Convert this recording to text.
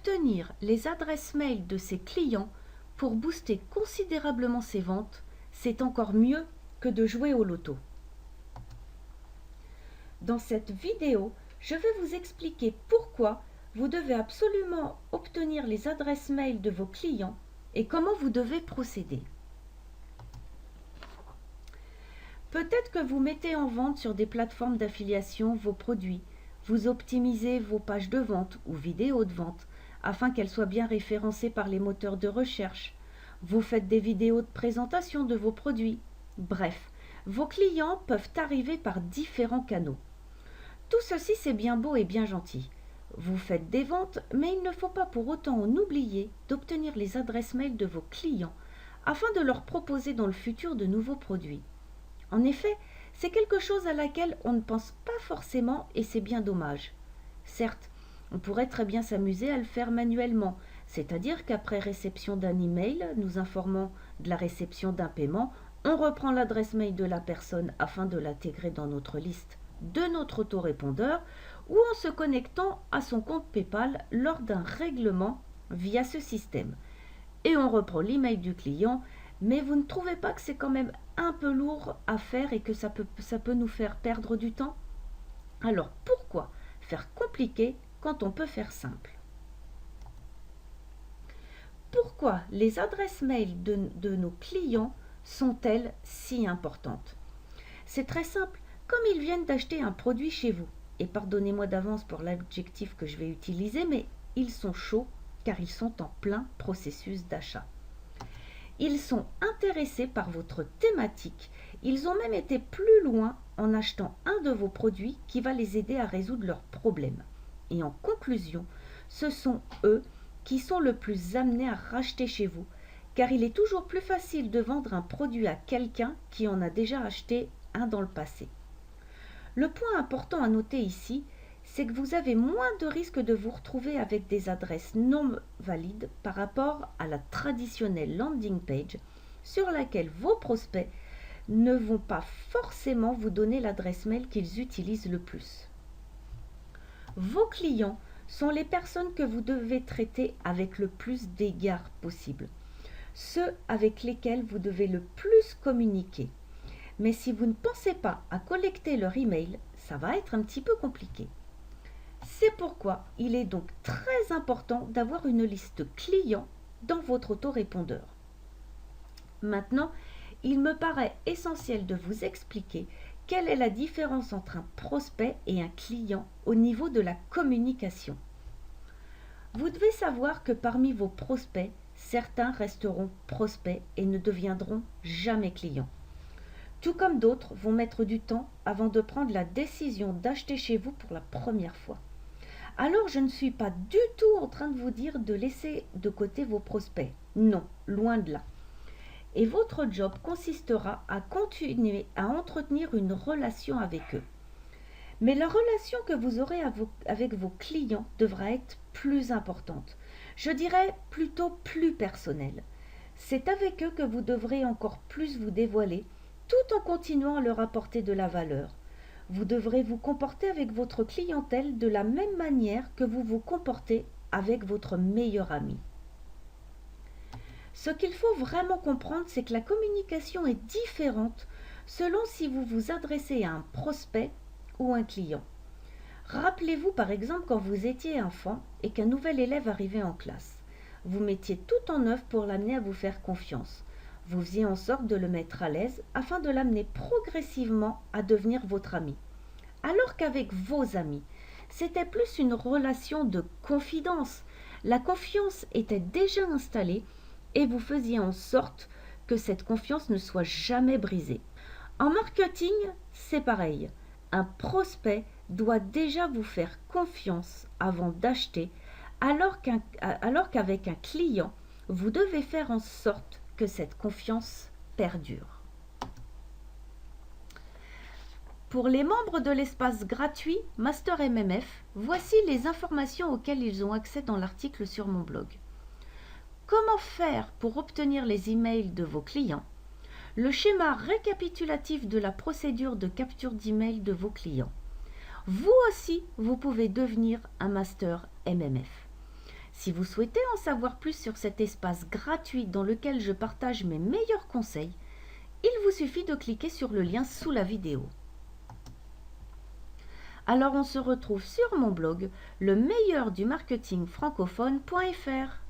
obtenir les adresses mail de ses clients pour booster considérablement ses ventes, c'est encore mieux que de jouer au loto. Dans cette vidéo, je vais vous expliquer pourquoi vous devez absolument obtenir les adresses mail de vos clients et comment vous devez procéder. Peut-être que vous mettez en vente sur des plateformes d'affiliation vos produits, vous optimisez vos pages de vente ou vidéos de vente afin qu'elles soient bien référencées par les moteurs de recherche. Vous faites des vidéos de présentation de vos produits. Bref, vos clients peuvent arriver par différents canaux. Tout ceci, c'est bien beau et bien gentil. Vous faites des ventes, mais il ne faut pas pour autant en oublier d'obtenir les adresses mail de vos clients afin de leur proposer dans le futur de nouveaux produits. En effet, c'est quelque chose à laquelle on ne pense pas forcément et c'est bien dommage. Certes, on pourrait très bien s'amuser à le faire manuellement, c'est-à-dire qu'après réception d'un email nous informant de la réception d'un paiement, on reprend l'adresse mail de la personne afin de l'intégrer dans notre liste de notre autorépondeur ou en se connectant à son compte PayPal lors d'un règlement via ce système. Et on reprend l'email du client, mais vous ne trouvez pas que c'est quand même un peu lourd à faire et que ça peut nous faire perdre du temps? Alors pourquoi faire compliqué quand on peut faire simple? Pourquoi les adresses mail de nos clients sont-elles si importantes? C'est très simple, comme ils viennent d'acheter un produit chez vous, et pardonnez-moi d'avance pour l'adjectif que je vais utiliser, mais ils sont chauds car ils sont en plein processus d'achat. Ils sont intéressés par votre thématique, ils ont même été plus loin en achetant un de vos produits qui va les aider à résoudre leurs problèmes. Et en conclusion, ce sont eux qui sont le plus amenés à racheter chez vous, car il est toujours plus facile de vendre un produit à quelqu'un qui en a déjà acheté un dans le passé. Le point important à noter ici, c'est que vous avez moins de risques de vous retrouver avec des adresses non valides par rapport à la traditionnelle landing page sur laquelle vos prospects ne vont pas forcément vous donner l'adresse mail qu'ils utilisent le plus. Vos clients sont les personnes que vous devez traiter avec le plus d'égards possible, ceux avec lesquels vous devez le plus communiquer. Mais si vous ne pensez pas à collecter leur email, ça va être un petit peu compliqué. C'est pourquoi il est donc très important d'avoir une liste client dans votre autorépondeur. Maintenant, il me paraît essentiel de vous expliquer quelle est la différence entre un prospect et un client au niveau de la communication. Vous devez savoir que parmi vos prospects, certains resteront prospects et ne deviendront jamais clients. Tout comme d'autres vont mettre du temps avant de prendre la décision d'acheter chez vous pour la première fois. Alors je ne suis pas du tout en train de vous dire de laisser de côté vos prospects. Non, loin de là. Et votre job consistera à continuer à entretenir une relation avec eux. Mais la relation que vous aurez avec vos clients devra être plus importante. Je dirais plutôt plus personnelle. C'est avec eux que vous devrez encore plus vous dévoiler tout en continuant à leur apporter de la valeur. Vous devrez vous comporter avec votre clientèle de la même manière que vous vous comportez avec votre meilleur ami. Ce qu'il faut vraiment comprendre, c'est que la communication est différente selon si vous vous adressez à un prospect ou un client. Rappelez-vous par exemple quand vous étiez enfant et qu'un nouvel élève arrivait en classe. Vous mettiez tout en œuvre pour l'amener à vous faire confiance. Vous faisiez en sorte de le mettre à l'aise afin de l'amener progressivement à devenir votre ami. Alors qu'avec vos amis, c'était plus une relation de confidence. La confiance était déjà installée et vous faisiez en sorte que cette confiance ne soit jamais brisée. En marketing, c'est pareil. Un prospect doit déjà vous faire confiance avant d'acheter, alors qu'avec un client, vous devez faire en sorte que cette confiance perdure. Pour les membres de l'espace gratuit Master MMF, voici les informations auxquelles ils ont accès dans l'article sur mon blog. Comment faire pour obtenir les emails de vos clients? Le schéma récapitulatif de la procédure de capture d'email de vos clients. Vous aussi, vous pouvez devenir un Master MMF. Si vous souhaitez en savoir plus sur cet espace gratuit dans lequel je partage mes meilleurs conseils, il vous suffit de cliquer sur le lien sous la vidéo. Alors on se retrouve sur mon blog, le meilleur du marketing francophone.fr.